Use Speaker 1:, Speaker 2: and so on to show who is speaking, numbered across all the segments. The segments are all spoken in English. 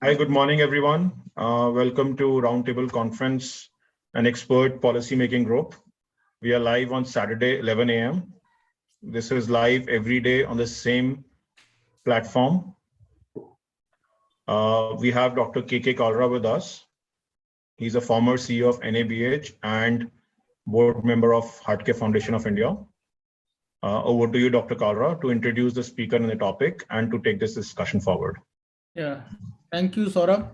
Speaker 1: Hi, good morning, everyone. Welcome to Roundtable Conference, an expert policymaking group. We are live on Saturday, 11 a.m. This is live every day on the same platform. We have Dr. KK Kalra with us. He's a former CEO of NABH and board member of Heartcare Foundation of India. Over to you, Dr. Kalra, to introduce the speaker and the topic and to take this discussion forward.
Speaker 2: Yeah, thank you, Saurabh.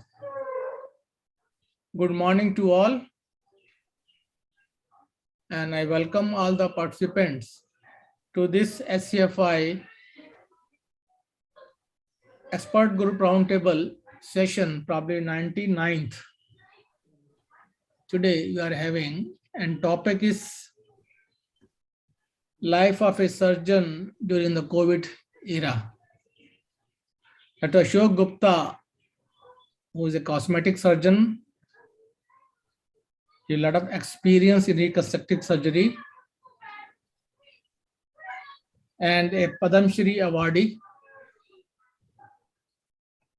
Speaker 2: Good morning to all. And I welcome all the participants to this SCFI Expert Group Roundtable session, probably 99th. Today we are having, and topic is life of a surgeon during the COVID era. Dr. Ashok Gupta, who is a cosmetic surgeon, a lot of experience in reconstructive surgery, and a Padam Shri awardee.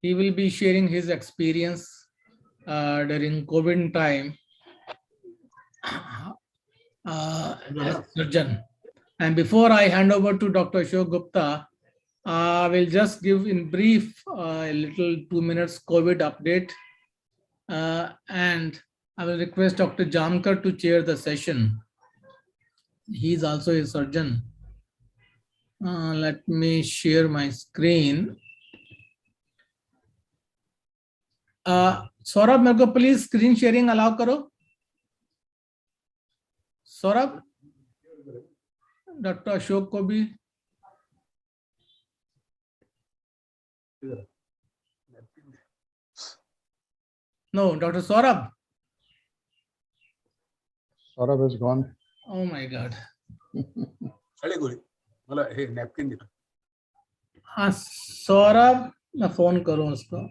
Speaker 2: He will be sharing his experience during COVID time as surgeon. And before I hand over to Dr. Ashok Gupta, I will just give in brief a little 2 minutes COVID update. And I will request Dr. Jamkar to chair the session. He is also a surgeon. Let me share my screen. Saurabh मेरे को please screen sharing allow करो Saurabh doctor Ashok को भी no doctor Saurabh
Speaker 3: Saurabh is gone.
Speaker 2: Oh my God. हाँ सौरभ मैं phone करूँ उसको.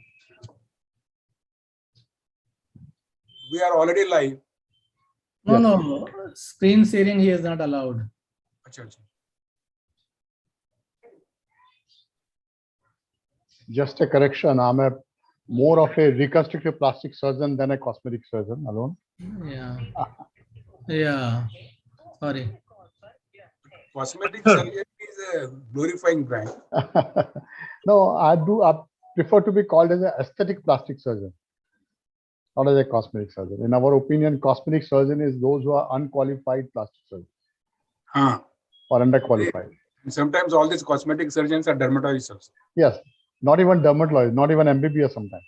Speaker 4: We are already live.
Speaker 2: No, no, screen sharing he is not allowed.
Speaker 3: Just a correction. I'm more of a reconstructive plastic surgeon than a cosmetic surgeon alone.
Speaker 2: Yeah. Yeah. Sorry.
Speaker 4: Cosmetic surgery is a glorifying brand.
Speaker 3: No, I prefer to be called as an aesthetic plastic surgeon, not as a cosmetic surgeon. In our opinion, cosmetic surgeon is those who are unqualified plastic surgeons or underqualified.
Speaker 4: And sometimes all these cosmetic surgeons are dermatologists also.
Speaker 3: Yes, not even dermatologists, not even MBBS sometimes.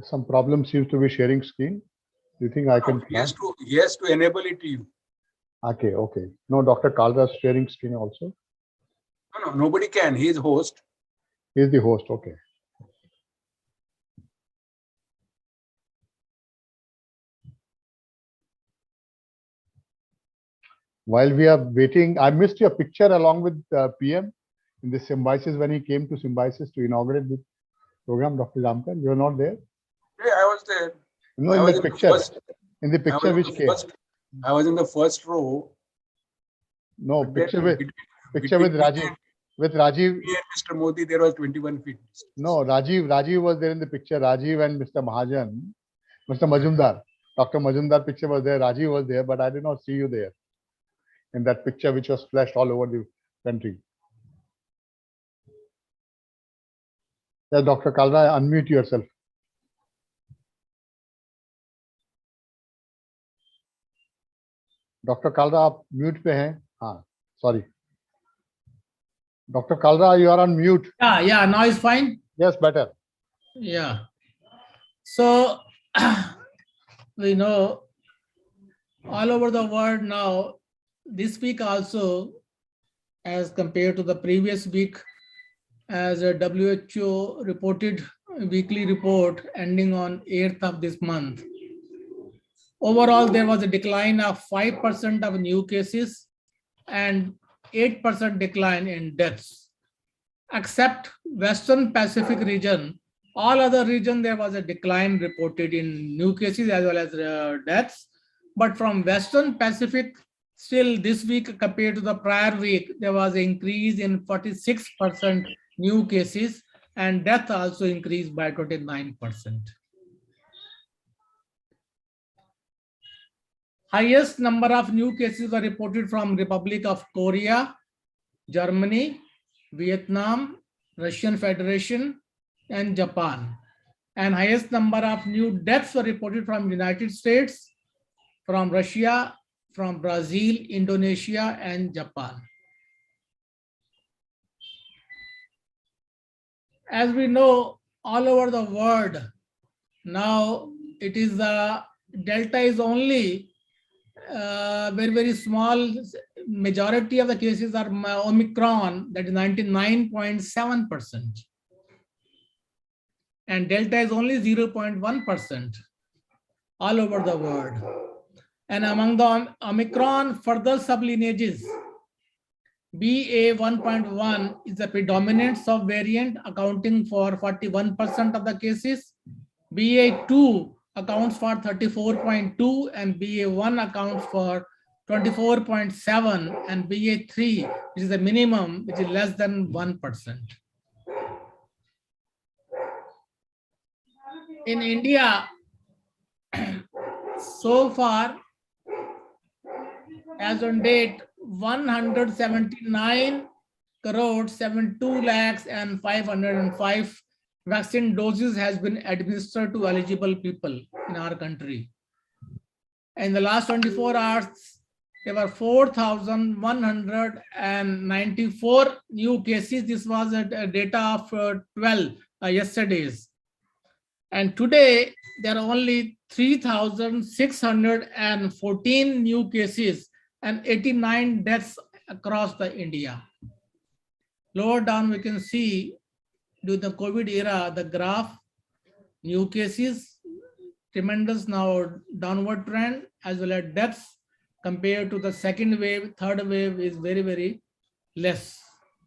Speaker 3: Some problem seems to be sharing screen. Do you think I can?
Speaker 4: Yes, to enable it to you.
Speaker 3: Okay. No, Dr. Kalra is sharing screen also.
Speaker 4: No, nobody can. He is host.
Speaker 3: He is the host. Okay. While we are waiting, I missed your picture along with PM in the Symbiosis when he came to Symbiosis to inaugurate the program. Dr. Jamkar, you are not there?
Speaker 4: Yeah, I was there.
Speaker 3: No, in the picture. In the picture which came.
Speaker 4: I was in the first row.
Speaker 3: No, picture with Rajiv. With Rajiv.
Speaker 4: Me and Mr. Modi, there was 21 feet.
Speaker 3: No, Rajiv was there in the picture. Rajiv and Mr. Mahajan, Mr. Majumdar. Dr. Majumdar picture was there. Rajiv was there, but I did not see you there in that picture which was flashed all over the country. Yeah, Dr. Kalra, unmute yourself. Dr. Kalra, आप mute पे हैं? हाँ, sorry. Dr. Kalra, you are on mute.
Speaker 2: Yeah, now it's fine.
Speaker 3: Yes, better.
Speaker 2: Yeah. So we know all over the world now, this week also, as compared to the previous week, as a WHO reported weekly report ending on 8th of this month. Overall, there was a decline of 5% of new cases and 8% decline in deaths. Except Western Pacific region, All other regions, there was a decline reported in new cases as well as deaths. But from Western Pacific, still this week compared to the prior week, there was an increase in 46% new cases, and death also increased by 29%. Highest number of new cases were reported from Republic of Korea, Germany, Vietnam, Russian Federation, and Japan. And highest number of new deaths were reported from United States, from Russia, from Brazil, Indonesia, and Japan. As we know, all over the world, now it is the Delta is only very, very small. Majority of the cases are Omicron, that is 99.7%. And Delta is only 0.1% all over the world. And among the Omicron further sublineages, BA.1.1 is the predominant subvariant, accounting for 41% of the cases. BA.2 accounts for 34.2, and BA.1 accounts for 24.7, and BA.3, which is the minimum, which is less than 1%. In India, so far, as on date, 179 crore 72 lakhs and 505 vaccine doses has been administered to eligible people in our country. In the last 24 hours, there were 4,194 new cases. This was a data of 12 yesterday's. And today, there are only 3,614 new cases and 89 deaths across the India. Lower down, we can see during the COVID era, the graph, new cases, tremendous now downward trend, as well as deaths compared to the second wave, third wave is very, very less.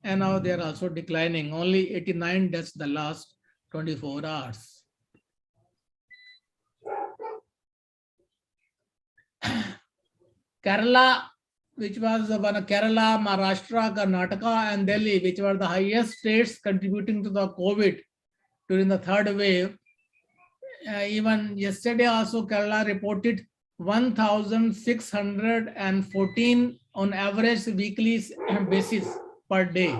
Speaker 2: And now they are also declining, only 89 deaths the last 24 hours. Kerala, which was one of Kerala, Maharashtra, Karnataka, and Delhi, which were the highest states contributing to the COVID during the third wave. Even yesterday also Kerala reported 1,614 on average weekly basis per day.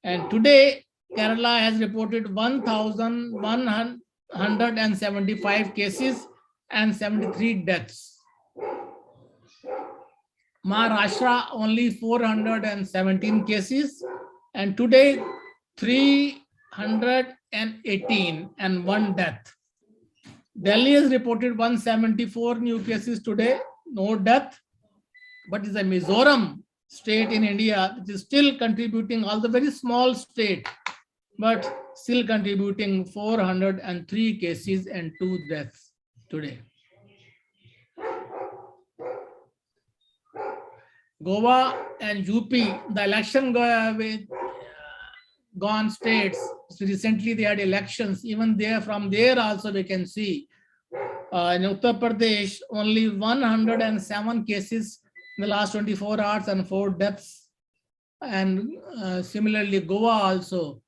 Speaker 2: And today, Kerala has reported 1,175 cases and 73 deaths. Maharashtra only 417 cases, and today 318 and 1 death. Delhi has reported 174 new cases today, no death, but is a Mizoram state in India, which is still contributing, although very small state, but still contributing 403 cases and 2 deaths today. Goa and UP, the election gone states, so recently they had elections, even there, from there also we can see in Uttar Pradesh, only 107 cases in the last 24 hours and 4 deaths. And similarly, Goa also,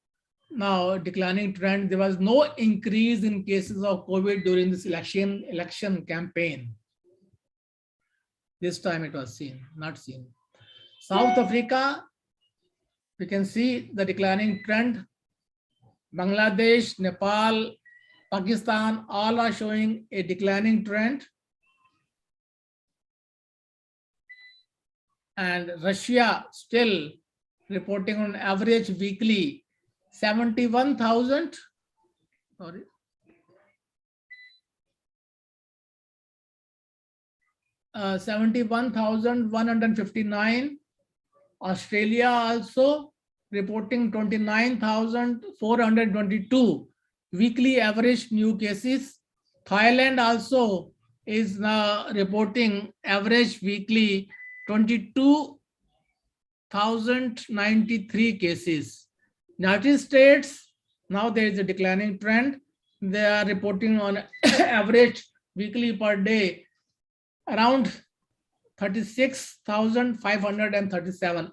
Speaker 2: now declining trend. There was no increase in cases of COVID during this election campaign. This time it was seen, not seen. South Africa, we can see the declining trend. Bangladesh, Nepal, Pakistan, all are showing a declining trend. And Russia still reporting on average weekly 71,000. Sorry. 71,159. Australia also reporting 29,422 weekly average new cases. Thailand also is now reporting average weekly 22,093 cases. United States Now there is a declining trend. They are reporting on average weekly per day around 36,537.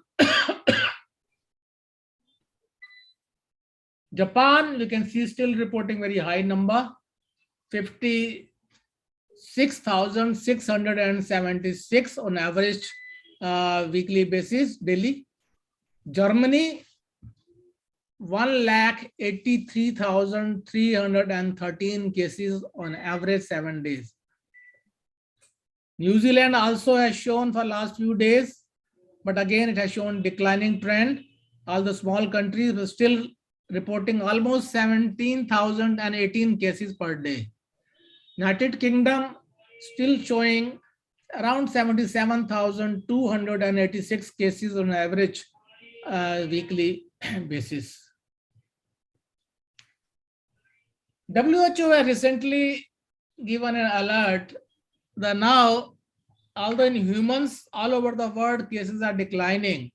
Speaker 2: Japan, you can see still reporting very high number, 56,676 on average weekly basis daily. Germany, 1,83,313 cases on average 7 days. New Zealand also has shown for last few days, but again it has shown declining trend. All the small countries were still reporting almost 17,018 cases per day. United Kingdom still showing around 77,286 cases on average weekly basis. WHO has recently given an alert that now, although in humans all over the world cases are declining,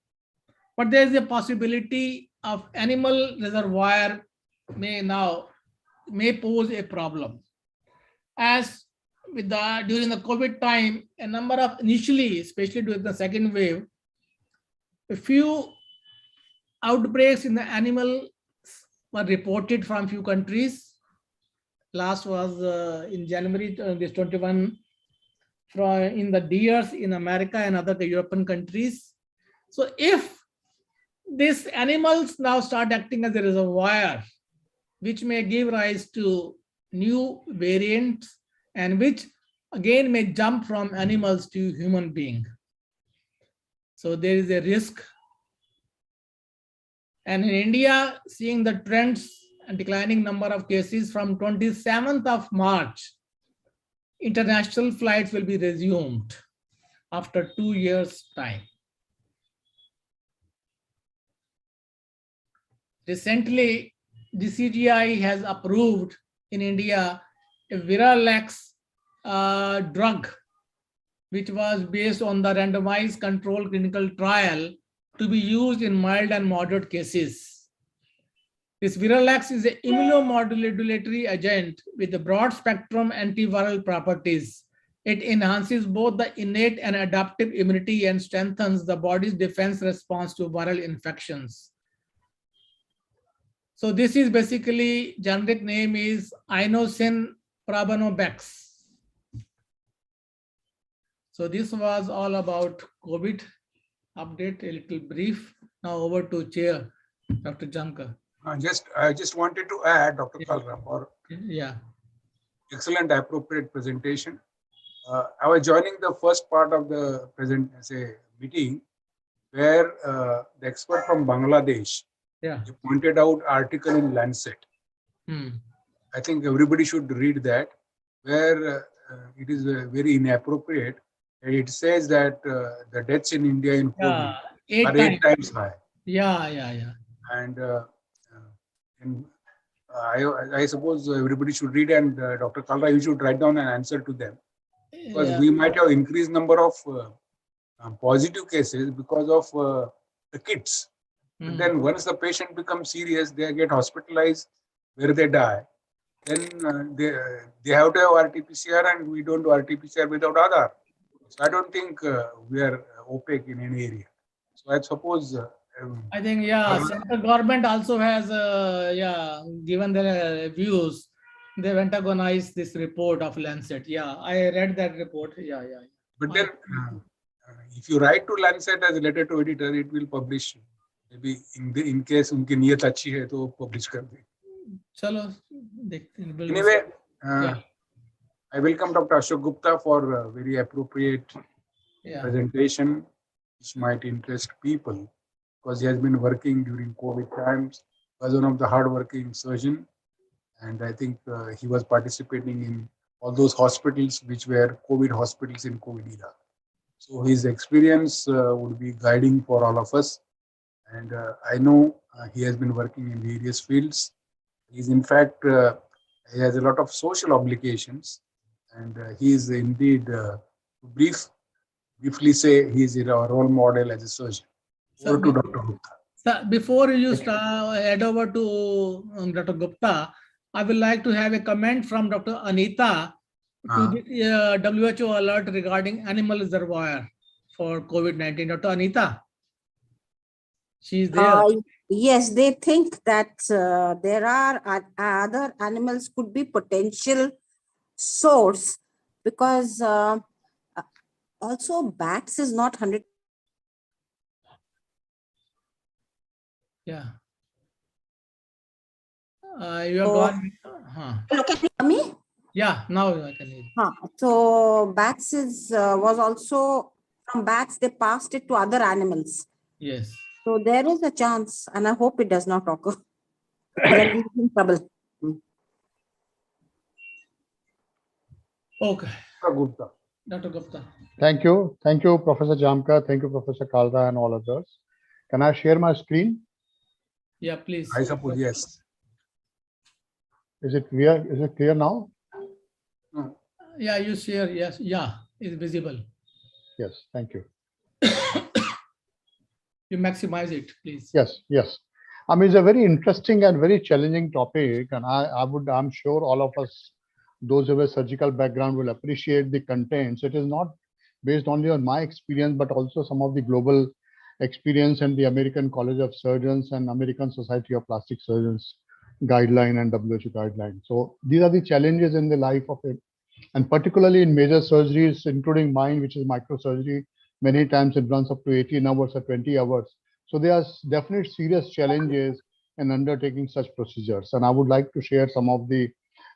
Speaker 2: but there is a possibility of animal reservoir may pose a problem. As with during the COVID time, a number of initially, especially during the second wave, a few outbreaks in the animal were reported from few countries. Last was in January this 21 in the deers in America and other European countries. So if these animals now start acting as a reservoir, which may give rise to new variants and which again may jump from animals to human being. So there is a risk. And in India, seeing the trends and declining number of cases from 27th of March, international flights will be resumed after 2 years' time. Recently, DCGI has approved in India a Viralex drug, which was based on the randomized controlled clinical trial to be used in mild and moderate cases. This Viralex is an immunomodulatory agent with a broad spectrum antiviral properties. It enhances both the innate and adaptive immunity and strengthens the body's defense response to viral infections. So this is basically, generic name is Inosin Prabanobex. So this was all about COVID update, a little brief. Now over to Chair, Dr. Jankar.
Speaker 4: I just wanted to add, Dr. Kalra, for excellent appropriate presentation. I was joining the first part of the meeting where the expert from Bangladesh pointed out article in Lancet. I think everybody should read that, where it is very inappropriate. It says that the deaths in India in COVID are 8 times high. And I suppose everybody should read, and Dr. Kalra, you should write down an answer to them. Because we might have increased number of positive cases because of the kits. But then once the patient becomes serious, they get hospitalized where they die. Then they have to have RT-PCR, and we don't do RT-PCR without Aadhaar. So I don't think we are opaque in any area. So I suppose.
Speaker 2: I think central government also has given their views. They've antagonized this report of Lancet. I read that report.
Speaker 4: But then, if you write to Lancet as a letter to editor, it will publish. Maybe in case उनकी नियत अच्छी है तो publish कर दे.
Speaker 2: चलो देखते हैं.
Speaker 4: Anyway, I welcome Dr. Ashok Gupta for a very appropriate presentation, which might interest people, because he has been working during COVID times, was one of the hard-working surgeon, and I think he was participating in all those hospitals which were COVID hospitals in COVID era. So his experience would be guiding for all of us, and I know he has been working in various fields. He's in fact, he has a lot of social obligations, and he is indeed, briefly say, he is a role model as a surgeon. Over to Dr. Gupta.
Speaker 2: So before you head over to Dr. Gupta, I would like to have a comment from Dr. Anita to the WHO alert regarding animal reservoir for COVID-19. Dr. Anita, she's there.
Speaker 5: Yes, they think that there are other animals could be potential source, because also bats is not 100.
Speaker 2: Yeah. You have gone.
Speaker 5: Look at me.
Speaker 2: Yeah, now I can hear.
Speaker 5: So bats is was also, from bats they passed it to other animals.
Speaker 2: Yes.
Speaker 5: So there is a chance, and I hope it does not occur. Then we're in trouble.
Speaker 2: Okay.
Speaker 4: Gupta.
Speaker 2: Dr. Gupta.
Speaker 3: Thank you. Thank you, Professor Jamkar. Thank you, Professor Kalra and all others. Can I share my screen?
Speaker 2: Yeah, please.
Speaker 4: I suppose, yes.
Speaker 3: Is it clear? Is it clear now?
Speaker 4: No.
Speaker 2: Yeah, you share. Yes. Yeah, it's visible.
Speaker 3: Yes. Thank you.
Speaker 2: You maximize it, please.
Speaker 3: Yes. Yes. I mean, it's a very interesting and very challenging topic, and I'm sure all of us, those who have a surgical background, will appreciate the contents. It is not based only on my experience, but also some of the global experience and the American College of Surgeons and American Society of Plastic Surgeons guideline and WHO guideline. So these are the challenges in the life of it, and particularly in major surgeries, including mine, which is microsurgery. Many times it runs up to 18 hours or 20 hours. So there are definite serious challenges in undertaking such procedures. And I would like to share some of the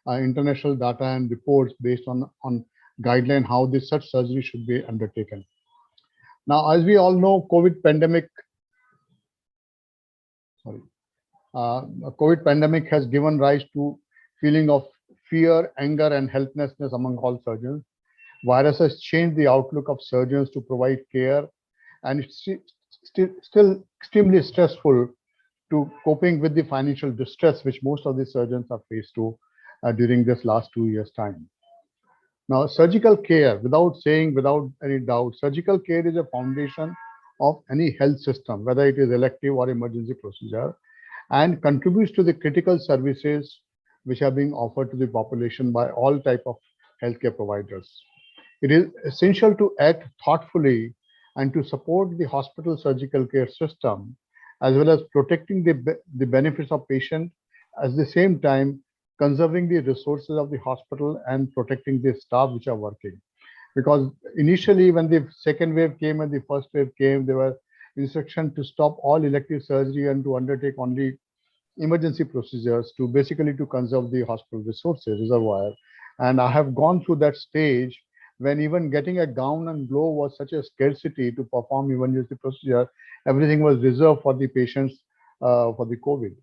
Speaker 3: international data and reports based on guideline how such surgery should be undertaken. Now, as we all know, COVID pandemic has given rise to feeling of fear, anger, and helplessness among all surgeons. Virus has changed the outlook of surgeons to provide care, and it's still extremely stressful to coping with the financial distress which most of the surgeons are faced to during this last 2 years' time. Now, surgical care, without any doubt, surgical care is a foundation of any health system, whether it is elective or emergency procedure, and contributes to the critical services which are being offered to the population by all type of healthcare providers. It is essential to act thoughtfully and to support the hospital surgical care system, as well as protecting the benefits of patient, at the same time conserving the resources of the hospital and protecting the staff which are working. Because initially when the second wave came and the first wave came, there were instructions to stop all elective surgery and to undertake only emergency procedures to basically to conserve the hospital resources reservoir. And I have gone through that stage when even getting a gown and glove was such a scarcity to perform emergency procedure. Everything was reserved for the patients for the COVID.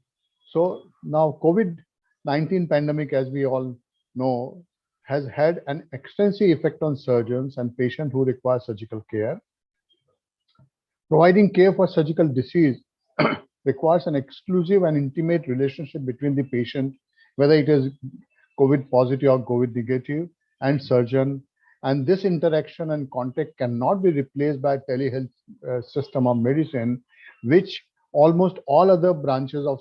Speaker 3: So now COVID-19 pandemic, as we all know, has had an extensive effect on surgeons and patients who require surgical care. Providing care for surgical disease requires an exclusive and intimate relationship between the patient, whether it is COVID positive or COVID negative, and surgeon. And this interaction and contact cannot be replaced by telehealth system of medicine, which almost all other branches of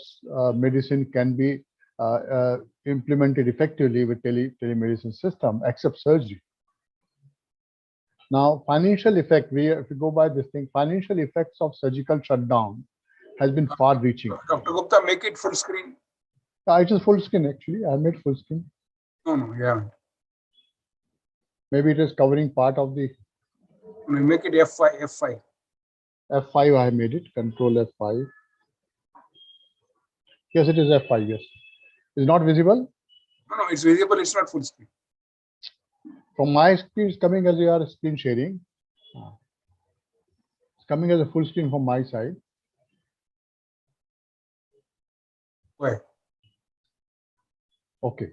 Speaker 3: medicine can be implemented effectively with telemedicine system, except surgery. Now, financial effect, if we go by this thing, financial effects of surgical shutdown has been far-reaching.
Speaker 4: Dr. Gupta, make it full screen.
Speaker 3: It is full screen actually. I made full screen.
Speaker 4: No, yeah.
Speaker 3: Maybe it is covering part of the.
Speaker 4: Make it F5.
Speaker 3: F5 I made it. Control F5. Yes, it is F5. Yes. Is not visible?
Speaker 4: No, it's visible. It's not full screen.
Speaker 3: From my screen, it's coming as you are screen sharing. It's coming as a full screen from my side.
Speaker 4: Why?
Speaker 3: Okay.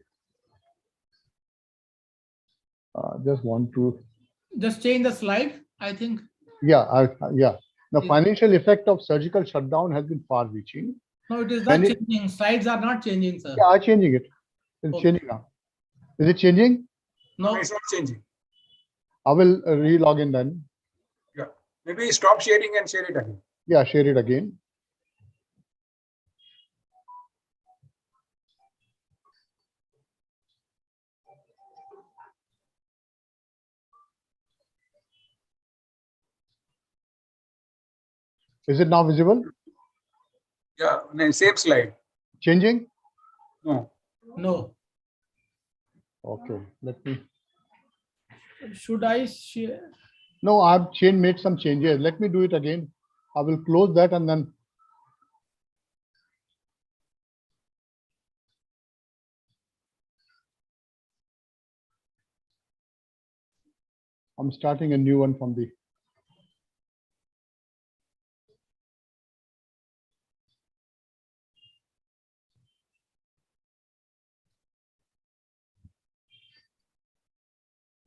Speaker 3: Just want to.
Speaker 2: Just change the slide, I think.
Speaker 3: Yeah, yeah. The financial effect of surgical shutdown has been far-reaching.
Speaker 2: No, it is not changing. Slides are not changing, sir.
Speaker 3: Yeah, I'm changing it. It's changing now. Is it changing?
Speaker 2: No,
Speaker 4: it's not changing.
Speaker 3: I will re-log in then.
Speaker 4: Yeah. Maybe stop sharing and share it again.
Speaker 3: Yeah, share it again. Is it now visible?
Speaker 4: Yeah, no, same slide.
Speaker 3: Changing?
Speaker 4: No.
Speaker 2: No.
Speaker 3: Okay, let me.
Speaker 2: Should I share?
Speaker 3: No, I've made some changes. Let me do it again. I will close that and then. I'm starting a new one from the.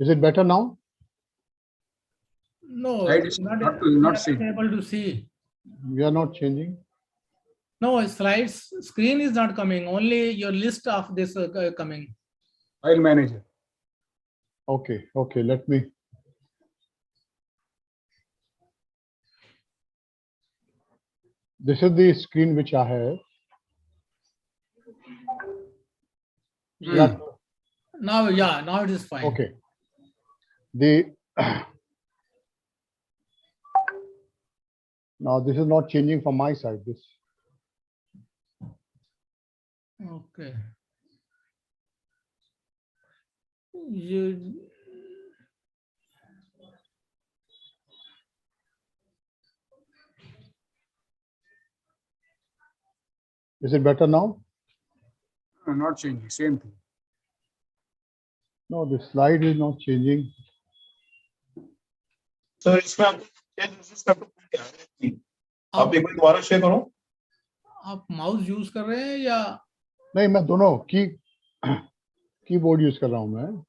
Speaker 3: Is it better now?
Speaker 2: No,
Speaker 4: Slide
Speaker 2: it's
Speaker 4: is
Speaker 2: not,
Speaker 4: not seen.
Speaker 2: able to see.
Speaker 3: We are not changing.
Speaker 2: No, slides screen is not coming. Only your list of this coming.
Speaker 4: File manager.
Speaker 3: Okay, okay, let me. This is the screen which I have. Yeah.
Speaker 2: Now, yeah, now it is fine.
Speaker 3: Okay. The now this is not changing from my side. This.
Speaker 2: Okay. You.
Speaker 3: Is it better now?
Speaker 4: No, not changing. Same thing.
Speaker 3: No, the slide is not changing.
Speaker 1: Sir इसमें आप एक बार दोबारा share करो.
Speaker 2: आप mouse use कर रहे हैं या?
Speaker 3: नहीं, मैं दोनों कीबोर्ड यूज कर रहा हूं मैं.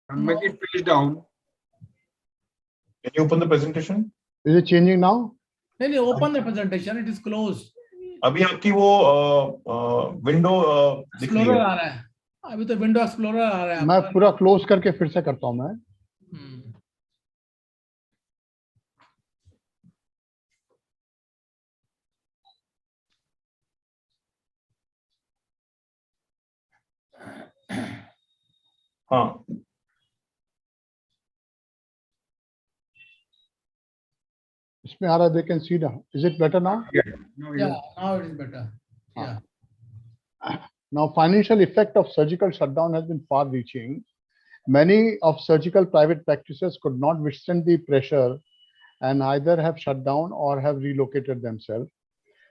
Speaker 4: And make it page down.
Speaker 1: Can you open the presentation?
Speaker 3: Is it changing now?
Speaker 2: नहीं, open the presentation. It is closed.
Speaker 1: अभी आपकी वो विंडो दिख रही
Speaker 2: एक्सप्लोरर
Speaker 1: है.
Speaker 2: आ रहा है. अभी तो विंडो एक्सप्लोरर आ रहा है.
Speaker 3: मैं पूरा क्लोज करके फिर से करता हूं मैं.
Speaker 1: हाँ.
Speaker 3: इसमें आ रहा है. They can see now. Is it better now?
Speaker 4: Yeah. No,
Speaker 2: Yeah, now it is better. Yeah.
Speaker 3: Now, financial effect of surgical shutdown has been far-reaching. Many of surgical private practices could not withstand the pressure and either have shut down or have relocated themselves.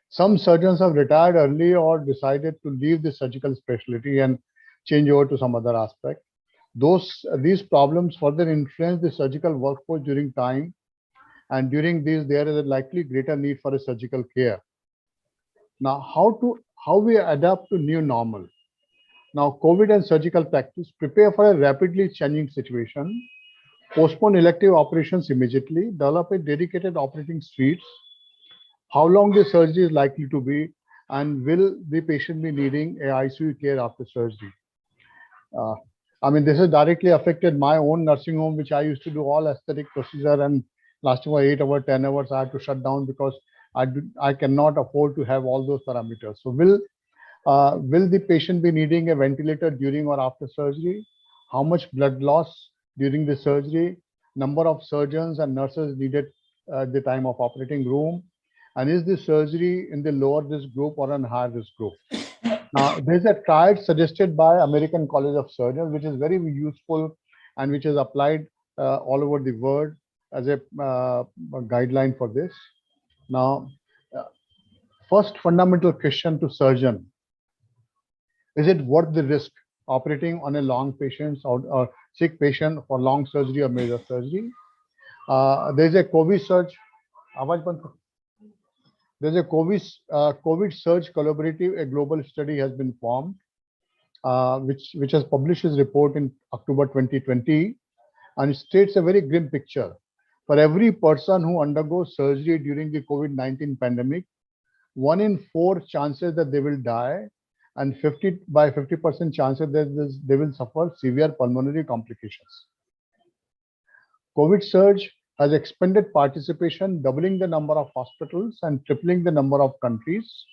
Speaker 3: Some surgeons have retired early or decided to leave the surgical specialty and change over to some other aspect. These problems further influence the surgical workforce during time, and during these there is a likely greater need for a surgical care. Now, how we adapt to new normal. Now, COVID and surgical practice prepare for a rapidly changing situation. Postpone elective operations immediately. Develop a dedicated operating suites. How long the surgery is likely to be, and will the patient be needing a ICU care after surgery? I mean, this has directly affected my own nursing home, which I used to do all aesthetic procedure, and lasting for 8 hours, 10 hours, I had to shut down because I cannot afford to have all those parameters. So will the patient be needing a ventilator during or after surgery? How much blood loss during the surgery? Number of surgeons and nurses needed at the time of operating room? And is the surgery in the lower risk group or an higher risk group? Now, there's a triad suggested by American College of Surgeons, which is very useful and which is applied all over the world as a guideline for this. Now, first fundamental question to surgeon: is it worth the risk operating on a long patient or sick patient for long surgery or major surgery? There's a COVID surge. There's a COVID surge collaborative. A global study has been formed, which has published its report in October 2020, and it states a very grim picture. For every person who undergoes surgery during the COVID-19 pandemic, 1 in 4 chances that they will die, and 50% chances that they will suffer severe pulmonary complications. COVID surge has expanded participation, doubling the number of hospitals and tripling the number of countries.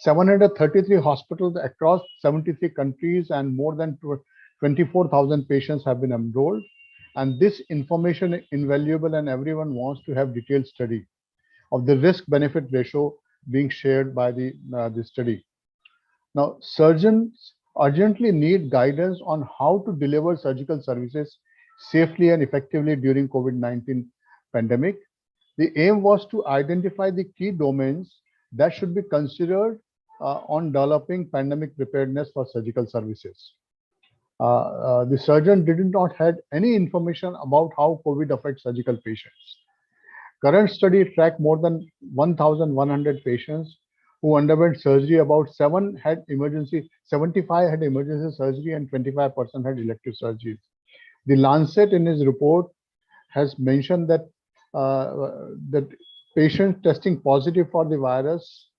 Speaker 3: 733 hospitals across 73 countries and more than 24,000 patients have been enrolled. And this information is invaluable, and everyone wants to have detailed study. of the risk-benefit ratio being shared by the study. Now, surgeons urgently need guidance on how to deliver surgical services safely and effectively during COVID-19 pandemic. The aim was to identify the key domains that should be considered on developing pandemic preparedness for surgical services. The surgeon did not have any information about how COVID affects surgical patients. Current study tracked more than 1,100 patients who underwent surgery. About 75 had emergency surgery and 25% had elective surgeries. The Lancet in his report has mentioned that that patients testing positive for the virus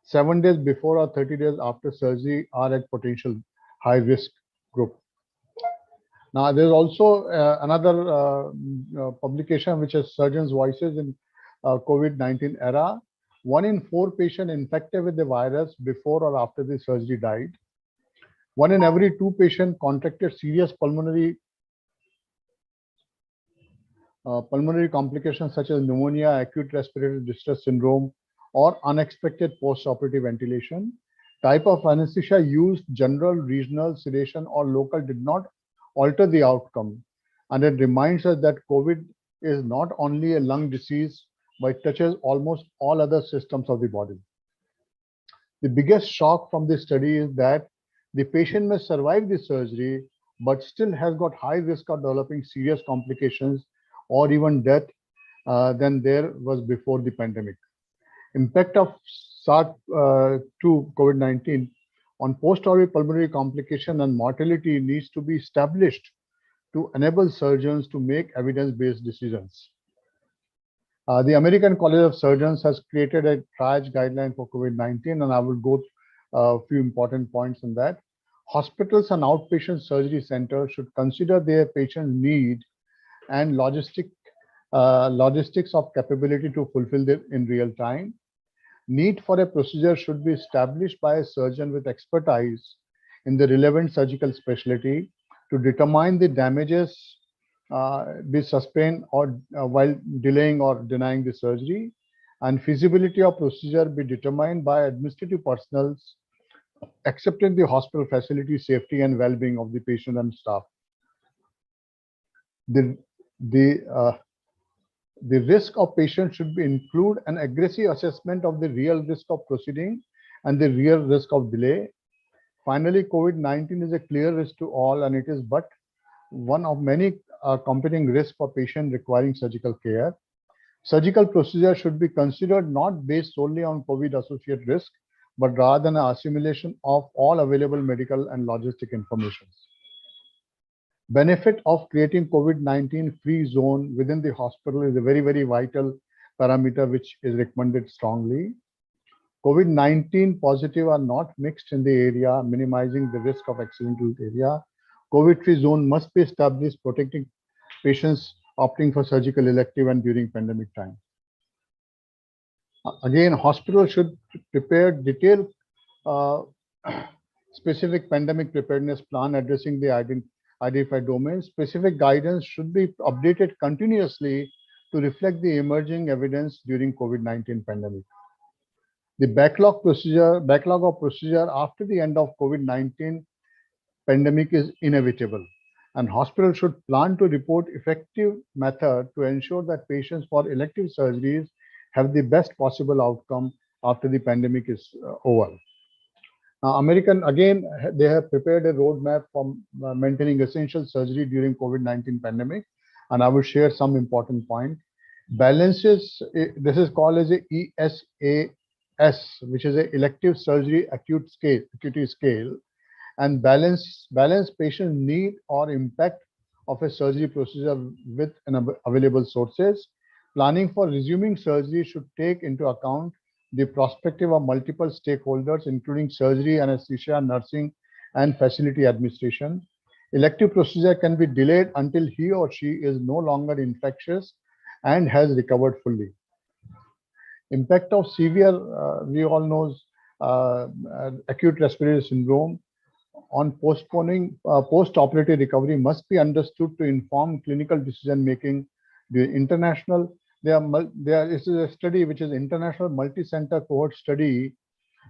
Speaker 3: 7 days before or 30 days after surgery are at potential high risk group. Now, there's also another publication which is Surgeons' Voices in COVID-19 era. 1 in 4 patients infected with the virus before or after the surgery died. 1 in every 2 patients contracted serious pulmonary complications such as pneumonia, acute respiratory distress syndrome, or unexpected post-operative ventilation. Type of anesthesia used, general, regional, sedation, or local, did not alter the outcome. And it reminds us that COVID is not only a lung disease, but it touches almost all other systems of the body. The biggest shock from this study is that the patient may survive the surgery, but still has got high risk of developing serious complications or even death than there was before the pandemic. Impact of SARS-2 COVID-19 on post-operative pulmonary complication and mortality needs to be established to enable surgeons to make evidence-based decisions. The American College of Surgeons has created a triage guideline for COVID-19, and I will go a few important points on that. Hospitals and outpatient surgery centers should consider their patient need and logistics of capability to fulfill them in real time. Need for a procedure should be established by a surgeon with expertise in the relevant surgical specialty to determine the damages be sustained or while delaying or denying the surgery, and feasibility of procedure be determined by administrative personnel accepting the hospital facility, safety and well-being of the patient and staff. The risk of patient should be include an aggressive assessment of the real risk of proceeding and the real risk of delay. Finally, COVID-19 is a clear risk to all, and it is but one of many competing risks for patients requiring surgical care. Surgical procedure should be considered not based solely on COVID-associated risk, but rather an assimilation of all available medical and logistic information. Benefit of creating COVID-19 free zone within the hospital is a very, very vital parameter which is recommended strongly. COVID-19 positive are not mixed in the area, minimizing the risk of accidental area. COVID-free zone must be established, protecting patients opting for surgical elective and during pandemic time. Again, hospitals should prepare detailed specific pandemic preparedness plan addressing the identified domains. Specific guidance should be updated continuously to reflect the emerging evidence during COVID-19 pandemic. The backlog of procedure after the end of COVID-19 pandemic is inevitable, and hospitals should plan to report effective method to ensure that patients for elective surgeries have the best possible outcome after the pandemic is over. Now, American, again, they have prepared a roadmap for maintaining essential surgery during COVID-19 pandemic, and I will share some important points. Balances, this is called as a ESAS, which is a elective surgery acuity scale, and balance patient need or impact of a surgery procedure with available sources. Planning for resuming surgery should take into account the perspective of multiple stakeholders, including surgery, anesthesia, nursing, and facility administration. Elective procedure can be delayed until he or she is no longer infectious and has recovered fully. Impact of severe, we all know, acute respiratory syndrome on post-operative recovery must be understood to inform clinical decision-making. The international This is a study which is international multi-center cohort study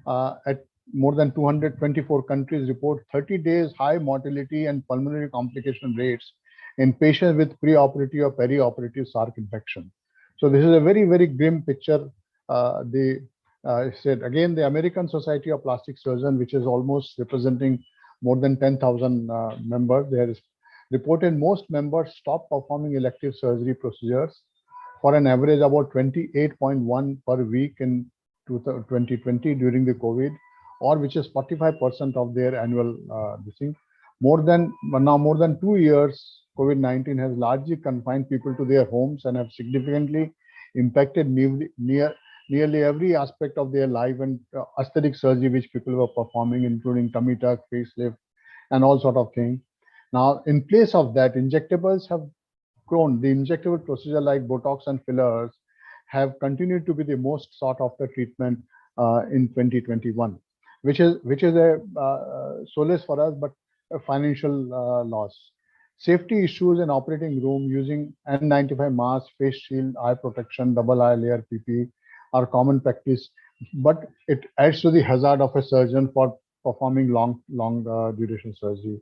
Speaker 3: at more than 224 countries report 30 days high mortality and pulmonary complication rates in patients with preoperative or perioperative SARC infection. So this is a very, very grim picture. Said again, the American Society of Plastic Surgeons, which is almost representing more than 10,000 members, there is reported most members stop performing elective surgery procedures for an average about 28.1 per week in 2020 during the COVID, or which is 45% of their annual this thing. More than 2 years, COVID-19 has largely confined people to their homes and have significantly impacted nearly every aspect of their life and aesthetic surgery which people were performing, including tummy tuck, facelift, and all sort of things. Now, in place of that, injectables have grown. The injectable procedure like Botox and fillers have continued to be the most sought after treatment in 2021, which is a solace for us, but a financial loss. Safety issues in operating room using N95 mask, face shield, eye protection, double eye layer PP are common practice, but it adds to the hazard of a surgeon for performing long duration surgery.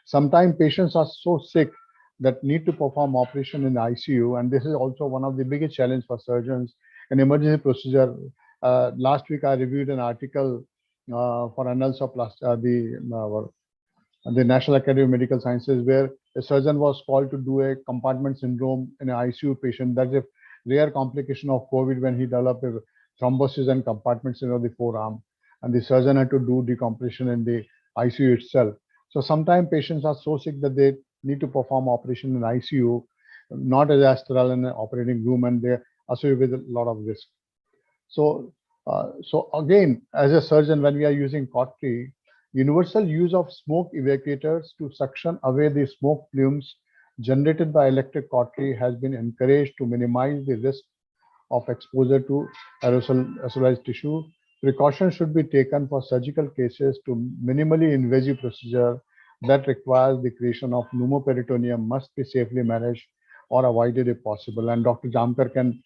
Speaker 3: Sometimes patients are so sick that need to perform operation in the ICU, and this is also one of the biggest challenge for surgeons. An emergency procedure. Last week I reviewed an article for Annals of the National Academy of Medical Sciences, where a surgeon was called to do a compartment syndrome in an ICU patient. That's a rare complication of COVID when he developed a thrombosis and compartment syndrome of the forearm, and the surgeon had to do decompression in the ICU itself. So sometimes patients are so sick that they need to perform operation in ICU, not as sterile in an operating room, and they're associated with a lot of risk. So again, as a surgeon, when we are using cautery, universal use of smoke evacuators to suction away the smoke plumes generated by electric cautery has been encouraged to minimize the risk of exposure to aerosolized tissue. Precautions should be taken for surgical cases to minimally invasive procedure that requires the creation of pneumoperitoneum must be safely managed or avoided if possible. And Dr. Jamkar can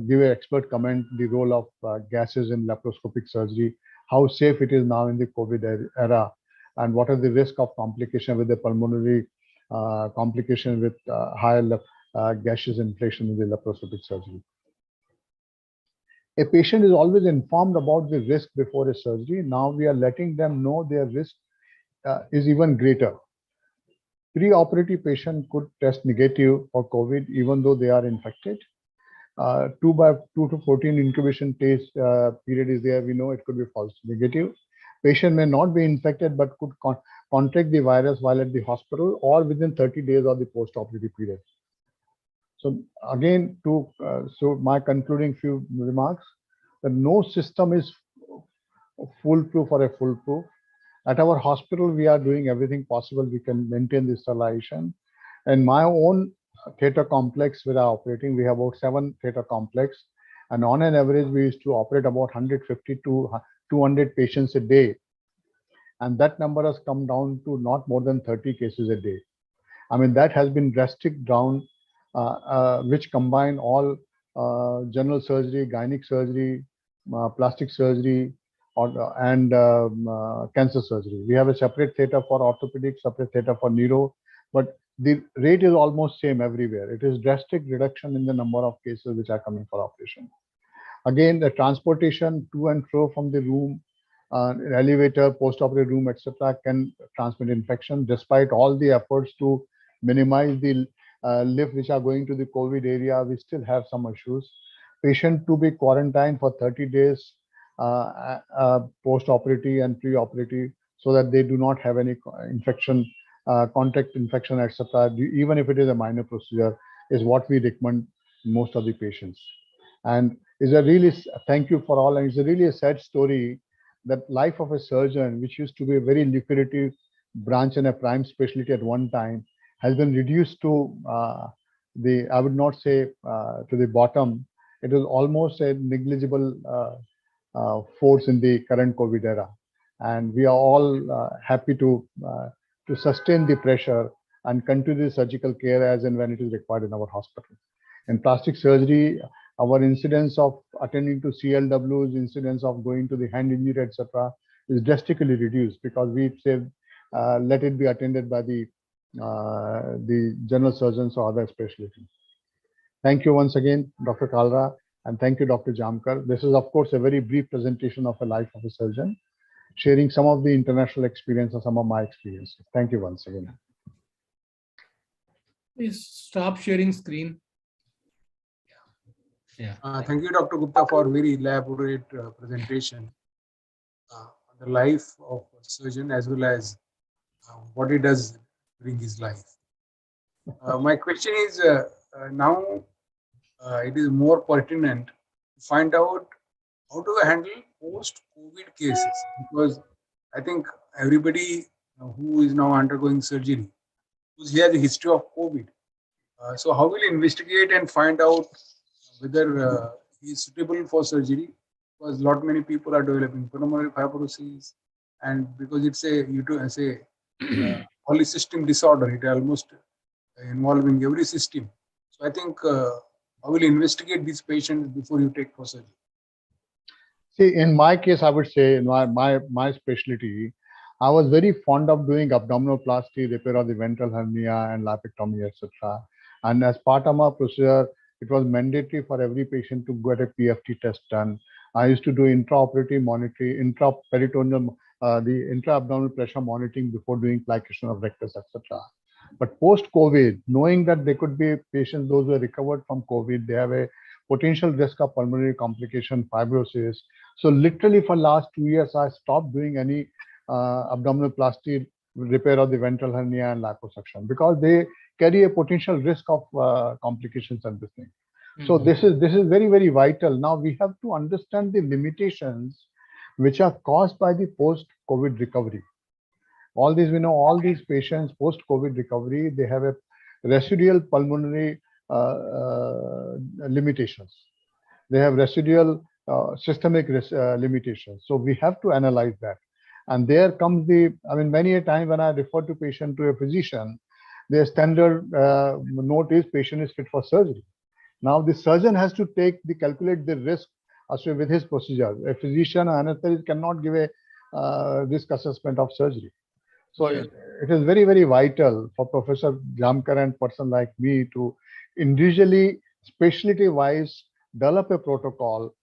Speaker 3: give an expert comment the role of gases in laparoscopic surgery, how safe it is now in the COVID era, and what are the risk of complication with the pulmonary complication with higher gaseous inflation in the laparoscopic surgery. A patient is always informed about the risk before a surgery. Now we are letting them know their risk is even greater. Pre-operative patient could test negative for COVID even though they are infected. 2 to 14 incubation test period is there. We know it could be false negative. Patient may not be infected but could contract the virus while at the hospital or within 30 days of the post-operative period. So again, so my concluding few remarks, that no system is foolproof or a foolproof. At our hospital, we are doing everything possible. We can maintain the sterilization. And my own theater complex where I operating, we have about 7 theater complex. And on an average, we used to operate about 150 to 200 patients a day. And that number has come down to not more than 30 cases a day. I mean, that has been drastic down, which combine all general surgery, gynec surgery, plastic surgery, and cancer surgery. We have a separate theater for orthopedic, separate theater for neuro, but the rate is almost same everywhere. It is drastic reduction in the number of cases which are coming for operation. Again, the transportation to and fro from the room, elevator, post-operative room, etc., can transmit infection. Despite all the efforts to minimize the lift which are going to the COVID area, we still have some issues. Patient to be quarantined for 30 days post-operative and pre-operative, so that they do not have any infection, contact infection, etc. Even if it is a minor procedure, is what we recommend most of the patients. And is a really thank you for all. And it's a really a sad story that life of a surgeon, which used to be a very lucrative branch and a prime specialty at one time, has been reduced to I would not say to the bottom. It is almost a negligible force in the current COVID era, and we are all happy to sustain the pressure and continue surgical care as and when it is required in our hospital. In plastic surgery, our incidence of attending to CLWs, incidence of going to the hand injury, etc., is drastically reduced because we say let it be attended by the general surgeons or other specialties. Thank you once again, Dr. Kalra, and thank you, Dr. Jamkar. This is, of course, a very brief presentation of a life of a surgeon, sharing some of the international experience and some of my experience. Thank you once again.
Speaker 2: Please stop sharing screen. Yeah.
Speaker 4: Thank you, Dr. Gupta, for very elaborate presentation on the life of a surgeon as well as what he does during his life. My question is now it is more pertinent to find out how to handle post-COVID cases, because I think everybody who is now undergoing surgery, he has a history of COVID. So how will you investigate and find out whether he is suitable for surgery? Because many people are developing pulmonary fibrosis, and because it's a polysystem disorder, it almost involving every system. So I think I will investigate these patients before you take for surgery.
Speaker 3: See, in my case, I would say in my specialty, I was very fond of doing abdominoplasty, repair of the ventral hernia, and lipectomy, etc. And as part of my procedure, it was mandatory for every patient to get a PFT test done. I used to do intraoperative monitoring, intraperitoneal, the intra-abdominal pressure monitoring before doing plication of rectus, etc. But post-COVID, knowing that there could be patients, those who are recovered from COVID, they have a potential risk of pulmonary complication, fibrosis. So literally for last 2 years, I stopped doing any abdominoplasty, repair of the ventral hernia and liposuction because they carry a potential risk of complications and this thing. So this is very, very vital. Now we have to understand the limitations which are caused by the post-COVID recovery. All these, we know, all these patients post-COVID recovery, they have a residual pulmonary limitations. They have residual systemic limitations. So we have to analyze that. And there comes many a time when I refer to patient to a physician, their standard note is patient is fit for surgery. Now the surgeon has to calculate the risk with his procedure. A physician or anesthetist cannot give a risk assessment of surgery. So it is very, very vital for Professor Jamkar and person like me to individually, specialty-wise, develop a protocol,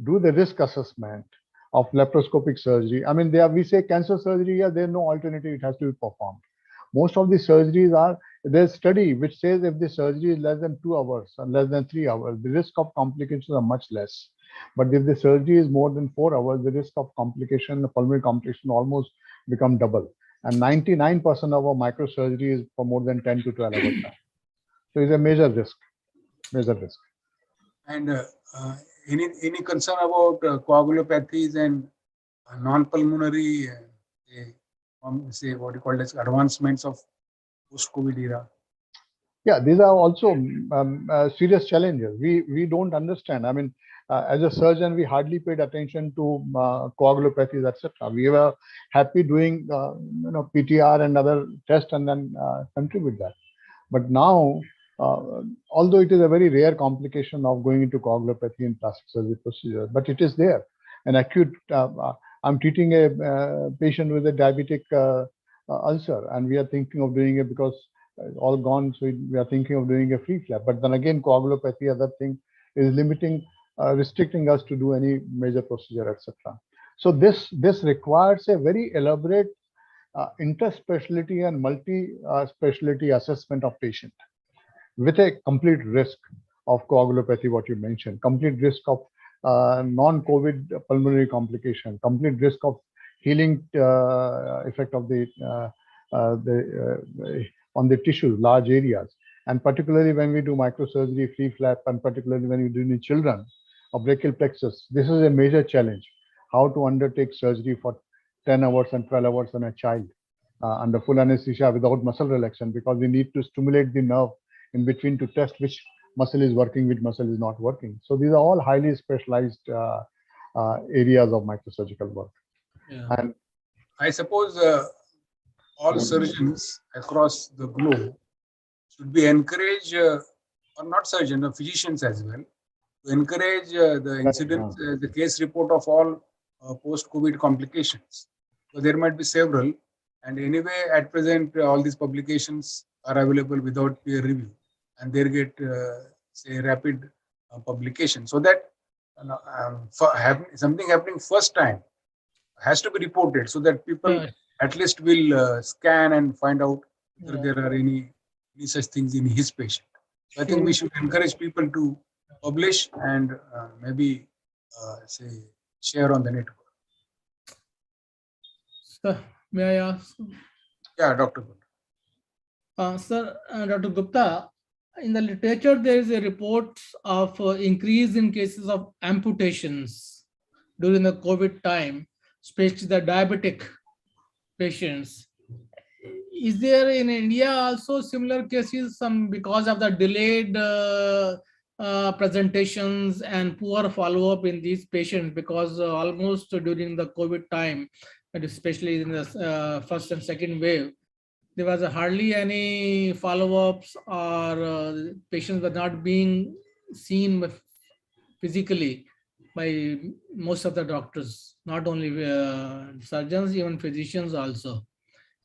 Speaker 3: do the risk assessment of laparoscopic surgery. We say cancer surgery, there's no alternative, it has to be performed. Most of the surgeries there's a study which says if the surgery is less than 2 hours or less than 3 hours, the risk of complications are much less. But if the surgery is more than 4 hours, the risk of complication, the pulmonary complication almost become double. And 99% of our microsurgery is for more than 10 to 12 hours time. So it's a major risk.
Speaker 4: And any concern about coagulopathies and non-pulmonary, say what you call as advancements of post-COVID era?
Speaker 3: Yeah, these are also serious challenges. We don't understand. As a surgeon, we hardly paid attention to coagulopathies, etc. We were happy doing PTR and other tests and then contribute that. But now, although it is a very rare complication of going into coagulopathy in plastic surgery procedure, but it is there. An acute, I'm treating a patient with a diabetic ulcer, and we are thinking of doing it because it's all gone. So we are thinking of doing a free flap. But then again, coagulopathy, other thing is restricting us to do any major procedure, etc. So this requires a very elaborate interspecialty and multi-specialty assessment of patient with a complete risk of coagulopathy, what you mentioned, complete risk of non-COVID pulmonary complication, complete risk of healing effect of on the tissues, large areas. And particularly when we do microsurgery, free flap, and particularly when we do in children, or brachial plexus, this is a major challenge, how to undertake surgery for 10 hours and 12 hours on a child under full anesthesia without muscle relaxation, because we need to stimulate the nerve in between to test which muscle is working, which muscle is not working. So these are all highly specialized areas of microsurgical work.
Speaker 2: Yeah.
Speaker 3: And
Speaker 4: I suppose all surgeons across the globe should be encouraged or not surgeons, physicians as well, to encourage the incidents, the case report of all post-COVID complications. So there might be several, and anyway, at present, all these publications are available without peer review, and they get say rapid publication, so that something happening first time has to be reported, so that people at least will scan and find out whether there are any such things in his patient. So I think we should encourage people to publish and maybe say share on the network.
Speaker 2: Sir, may I ask?
Speaker 4: Yeah, Dr. Gupta.
Speaker 2: Sir, Dr. Gupta, in the literature, there is a report of increase in cases of amputations during the COVID time, especially the diabetic patients. Is there in India also similar cases, some because of the delayed presentations and poor follow-up in these patients, because almost during the COVID time, and especially in the first and second wave, there was hardly any follow-ups, or patients were not being seen physically by most of the doctors, not only surgeons, even physicians also.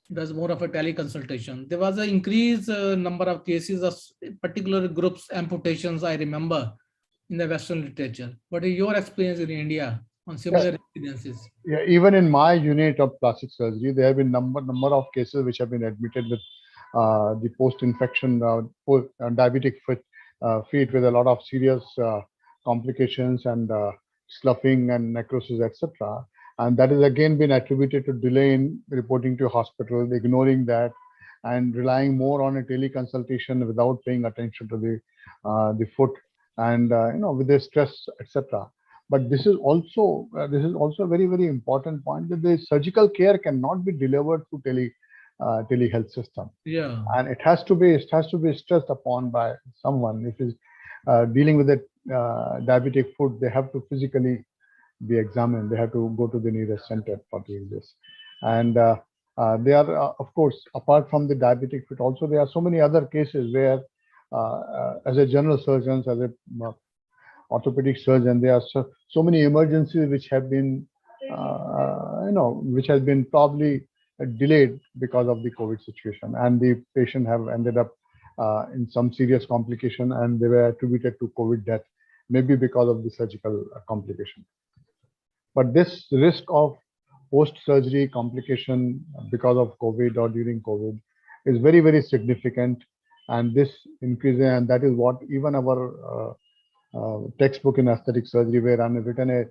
Speaker 2: It was more of a teleconsultation. There was an increased number of cases of particular groups, amputations, I remember, in the Western literature. What is your experience in India on similar incidences?
Speaker 3: Yeah, even in my unit of plastic surgery, there have been number of cases which have been admitted with the post-infection diabetic feet with a lot of serious complications and sloughing and necrosis, etc. And that has again been attributed to delay in reporting to hospital, ignoring that, and relying more on a teleconsultation without paying attention to the foot, and with the stress, etc. But this is also a very, very important point, that the surgical care cannot be delivered through telehealth system.
Speaker 2: Yeah.
Speaker 3: And it has to be stressed upon by someone. If is dealing with a diabetic foot, they have to physically be examined. They have to go to the nearest center for doing this. And they are, of course, apart from the diabetic foot, also there are so many other cases where, as a general surgeon, as a orthopedic surgeon, there are so many emergencies which have been, which has been probably delayed because of the COVID situation, and the patient have ended up in some serious complication, and they were attributed to COVID death, maybe because of the surgical complication. But this risk of post-surgery complication because of COVID or during COVID is very, very significant, and this increase, and that is what even our textbook in aesthetic surgery, where I've written a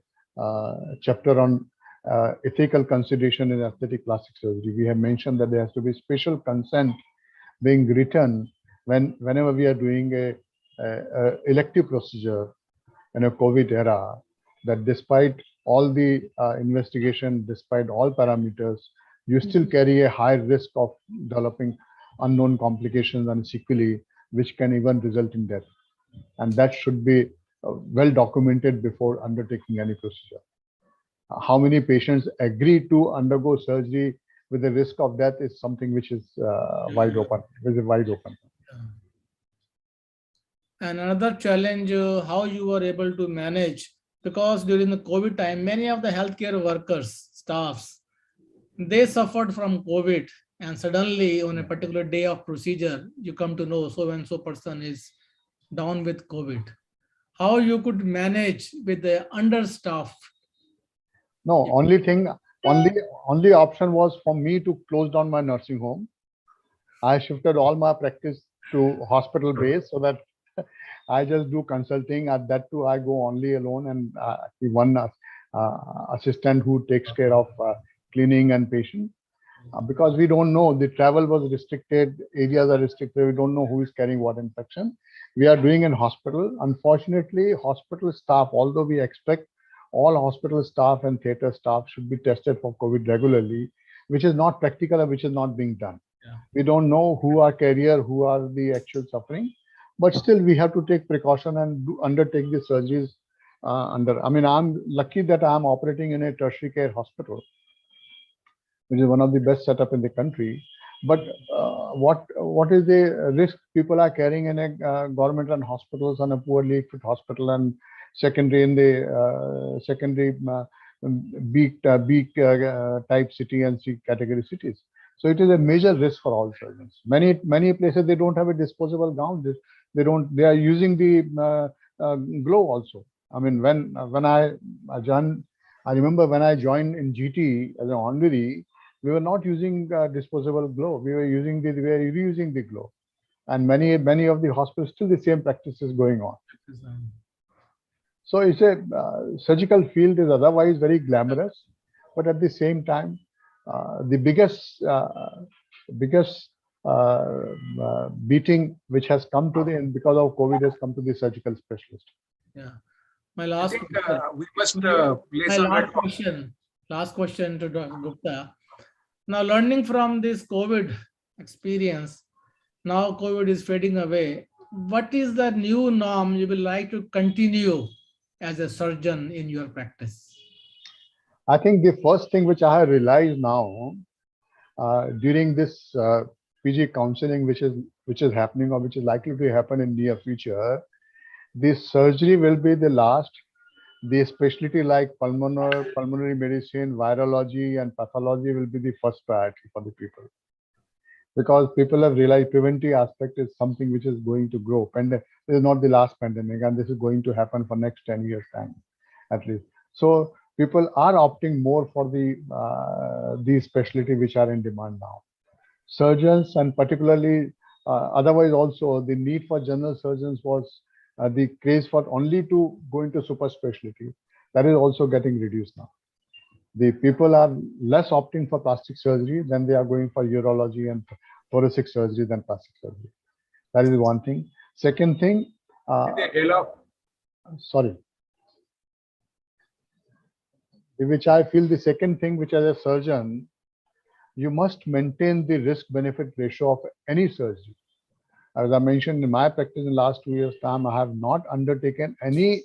Speaker 3: chapter on ethical consideration in aesthetic plastic surgery. We have mentioned that there has to be special consent being written whenever we are doing a elective procedure in a COVID era, that despite all the investigation, despite all parameters, you still carry a high risk of developing unknown complications and sequelae, which can even result in death. And that should be well documented before undertaking any procedure. How many patients agree to undergo surgery with the risk of death is something which is wide open.
Speaker 2: And another challenge, how you were able to manage, because during the COVID time, many of the healthcare workers, staffs, they suffered from COVID, and suddenly on a particular day of procedure, you come to know so and so person is down with COVID. How you could manage with the understaffed?
Speaker 3: No, only option was for me to close down my nursing home. I shifted all my practice to hospital base, so that I just do consulting. At that too, I go only alone, and the one assistant who takes care of cleaning and patient. Because we don't know, the travel was restricted, areas are restricted, we don't know who is carrying what infection. We are doing in hospital. Unfortunately, hospital staff, although we expect all hospital staff and theater staff should be tested for COVID regularly, which is not practical and which is not being done.
Speaker 2: Yeah.
Speaker 3: We don't know who are carrier, who are the actual suffering, but still we have to take precaution and undertake the surgeries I'm lucky that I'm operating in a tertiary care hospital, which is one of the best setup in the country. But what is the risk people are carrying in a government-run hospitals and a poorly equipped hospital and secondary in the secondary B type city and C category cities? So it is a major risk for all surgeons. Many places they don't have a disposable gown. They are using the glove also. I mean, when I joined, I remember when I joined in GT as an honorary, we were not using disposable glove. We were reusing the glove, and many of the hospitals still the same practice is going on. So it's a surgical field is otherwise very glamorous, but at the same time, the biggest beating which has come to the because of COVID has come to the surgical specialist.
Speaker 2: Yeah. My
Speaker 4: I
Speaker 2: last
Speaker 4: think
Speaker 2: question.
Speaker 4: we must
Speaker 2: My
Speaker 4: place on
Speaker 2: last question to Dr. Gupta. Now, learning from this COVID experience, now COVID is fading away. What is the new norm you will like to continue as a surgeon in your practice?
Speaker 3: I think the first thing which I have realized now during this PG counseling, which is happening or which is likely to happen in near future, this surgery will be the last. The specialty like pulmonary medicine, virology, and pathology will be the first priority for the people, because people have realized preventive aspect is something which is going to grow. This is not the last pandemic, and this is going to happen for next 10 years time at least. So people are opting more for these specialty which are in demand now. Surgeons, and particularly otherwise also the need for general surgeons was the craze for only to go into super specialty. That is also getting reduced now. The people are less opting for plastic surgery than they are going for urology and thoracic surgery than plastic surgery. That is one thing. Second thing, sorry, which I feel the second thing, which as a surgeon, you must maintain the risk-benefit ratio of any surgery. As I mentioned in my practice in the last 2 years' time, I have not undertaken any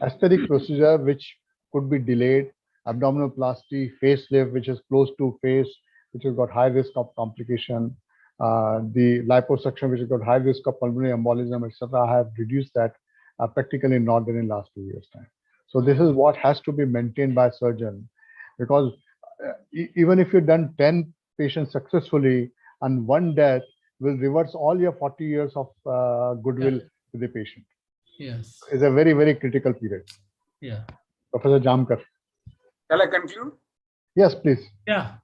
Speaker 3: aesthetic procedure which could be delayed. Abdominoplasty, facelift, which is close to face, which has got high risk of complication. The liposuction, which has got high risk of pulmonary embolism, etc. I have reduced that practically not done in last 2 years' time. So this is what has to be maintained by surgeon, because even if you've done 10 patients successfully and one death will reverse all your 40 years of goodwill to the patient.
Speaker 2: Yes.
Speaker 3: It's a very, very critical period.
Speaker 2: Yeah.
Speaker 3: Professor Jamkar.
Speaker 4: Shall I conclude?
Speaker 3: Yes, please.
Speaker 2: Yeah.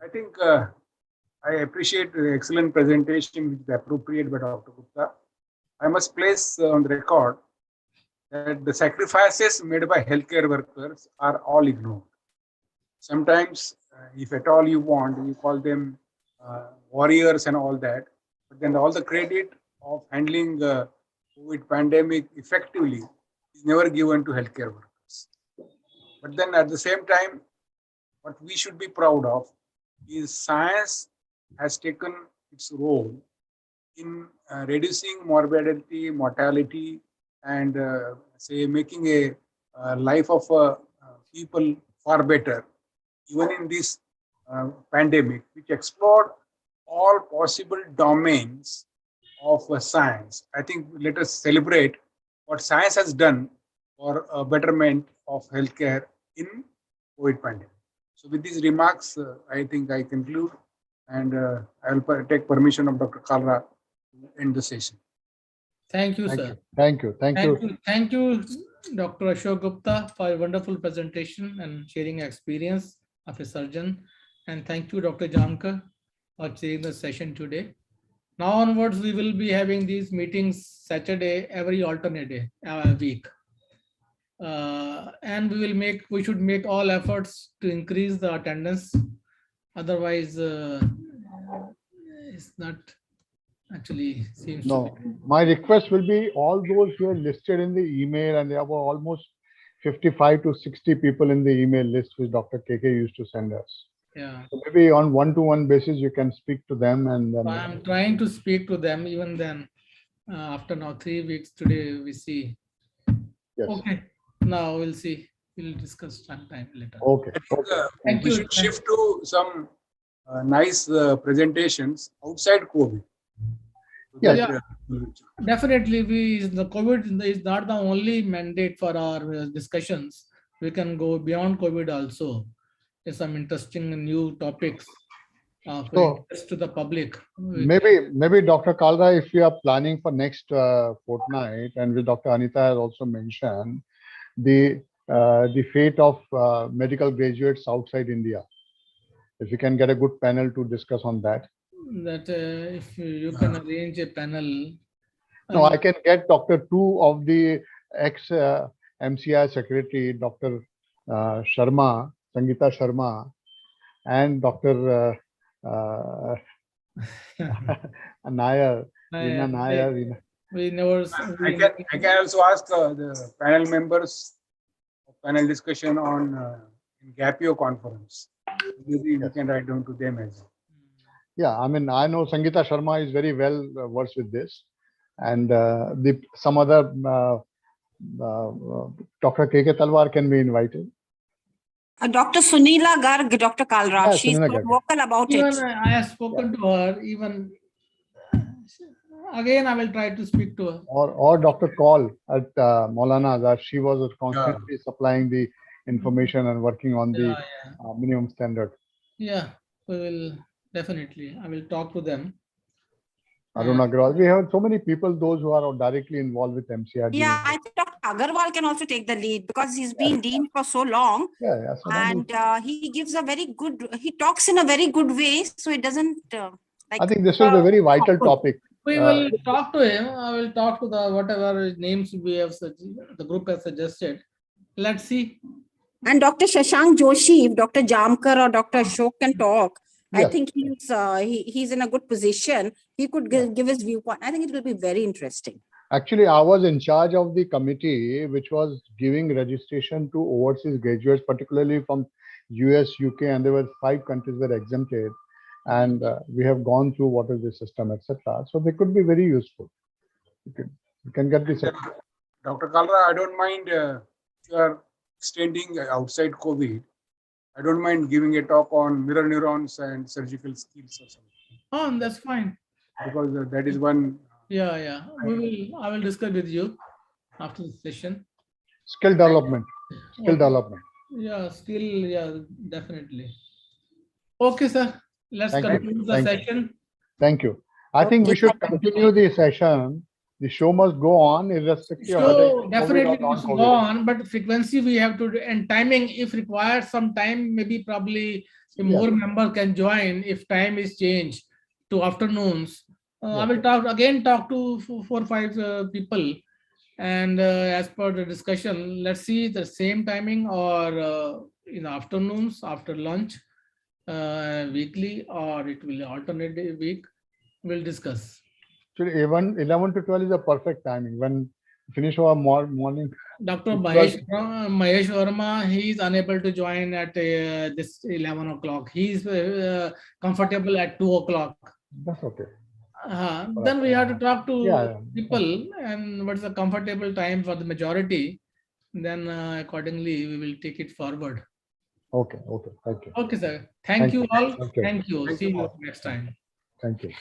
Speaker 4: I think I appreciate the excellent presentation, which is appropriate by Dr. Gupta. I must place on the record that the sacrifices made by healthcare workers are all ignored. Sometimes, if at all you want, you call them warriors and all that, but then all the credit of handling the COVID pandemic effectively is never given to healthcare workers. But then at the same time, what we should be proud of is science has taken its role in reducing morbidity, mortality, and say making a life of people far better, even in this pandemic, which explored all possible domains of science. I think let us celebrate what science has done for a betterment of healthcare in COVID pandemic. So with these remarks, I think I conclude, and I will take permission of Dr. Kalra to end the session.
Speaker 2: Thank you, sir.
Speaker 3: Thank you. Thank you.
Speaker 2: Thank you, Dr. Ashok Gupta, for a wonderful presentation and sharing experience of a surgeon. And thank you, Dr. Jamkar, for chairing the session today. Now onwards, we will be having these meetings Saturday, every alternate day, week. And we should make all efforts to increase the attendance. Otherwise, it's not actually seems to be.
Speaker 3: My request will be all those who are listed in the email, and there were almost 55 to 60 people in the email list which Dr. KK used to send us.
Speaker 2: Yeah.
Speaker 3: So maybe on one-to-one basis, you can speak to them, and then
Speaker 2: I'm trying to speak to them. Even then, after now 3 weeks today, we see.
Speaker 3: Yes.
Speaker 2: Okay. Now we'll see. We'll discuss sometime later.
Speaker 3: Okay.
Speaker 4: I think,
Speaker 2: Thank
Speaker 4: we
Speaker 2: you.
Speaker 4: should shift to some nice presentations outside COVID. So
Speaker 3: Yeah.
Speaker 4: that,
Speaker 2: Definitely, the COVID is not the only mandate for our discussions. We can go beyond COVID also. There's some interesting new topics of
Speaker 3: So,
Speaker 2: interest to the public.
Speaker 3: Maybe Dr. Kalra, if we are planning for next fortnight, and with Dr. Anita has also mentioned the fate of medical graduates outside India. If you can get a good panel to discuss on that.
Speaker 2: That if you can arrange a panel.
Speaker 3: No, I can get two of the ex MCI secretary, Dr. Sharma, Sangeeta Sharma, and Dr. Nair, Reena Nair.
Speaker 2: We never.
Speaker 4: I can also ask the panel members, panel discussion on GAPIO conference. Maybe we can write down to them as well.
Speaker 3: Yeah, I mean, I know Sangeeta Sharma is very well versed with this, and some other Dr. KK Talwar can be invited.
Speaker 5: Dr. Sunila Garg, Dr. Kalra,
Speaker 3: Yeah,
Speaker 5: she's
Speaker 3: Sunila
Speaker 5: so
Speaker 3: Garg.
Speaker 5: vocal about
Speaker 2: Even
Speaker 5: it.
Speaker 2: I have spoken to her. Even again, I will try to speak to her.
Speaker 3: Or Dr. Kaul at Maulana, that she was constantly supplying the information and working on the minimum standard.
Speaker 2: Yeah, we will definitely. I will talk to them.
Speaker 3: Arun Agrawal. We have so many people, those who are directly involved with MCRD.
Speaker 5: Yeah, I think Dr. Agarwal can also take the lead because he's been dean for so long.
Speaker 3: Yeah, so
Speaker 5: and he gives a very good, he talks in a very good way. So it doesn't
Speaker 3: I think this will be a very vital topic.
Speaker 2: We will talk to him. I will talk to the whatever names we have, the group has suggested. Let's see.
Speaker 5: And Dr. Shashank Joshi, if Dr. Jamkar or Dr. Ashok can talk, I think he's in a good position. He could give his viewpoint. I think it will be very interesting.
Speaker 3: Actually, I was in charge of the committee which was giving registration to overseas graduates, particularly from US, UK, and there were 5 countries were exempted. And we have gone through what is the system, etc. So they could be very useful. You can get this.
Speaker 4: Dr. Kalra, I don't mind if you are extending outside COVID. I don't mind giving a talk on mirror neurons and surgical skills or something.
Speaker 2: Oh, that's fine.
Speaker 4: Because that is one.
Speaker 2: Yeah. I will discuss with you after the session.
Speaker 3: Skill development. Development.
Speaker 2: Yeah, definitely. Okay, sir. Let's conclude the session.
Speaker 3: Thank you. I think we should continue the session. The show must go on irrespective of
Speaker 2: So definitely must go on, but frequency we have to do, and timing, if required some time, maybe probably more member can join if time is changed to afternoons. I will talk to 4 or 5 people, and as per the discussion, let's see the same timing or in the afternoons after lunch, weekly, or it will alternate week. We'll discuss.
Speaker 3: Actually, even 11 to 12 is a perfect timing when finish our morning.
Speaker 2: Dr. Mahesh Verma, he is unable to join at this 11 o'clock. He is comfortable at 2 o'clock.
Speaker 3: That's okay.
Speaker 2: Then we have to talk to people and what's the comfortable time for the majority. Then accordingly, we will take it forward.
Speaker 3: Okay. Thank you.
Speaker 2: Okay, sir. Thank you all.
Speaker 3: Thank you.
Speaker 2: Thank you. See you next time.
Speaker 3: Thank you.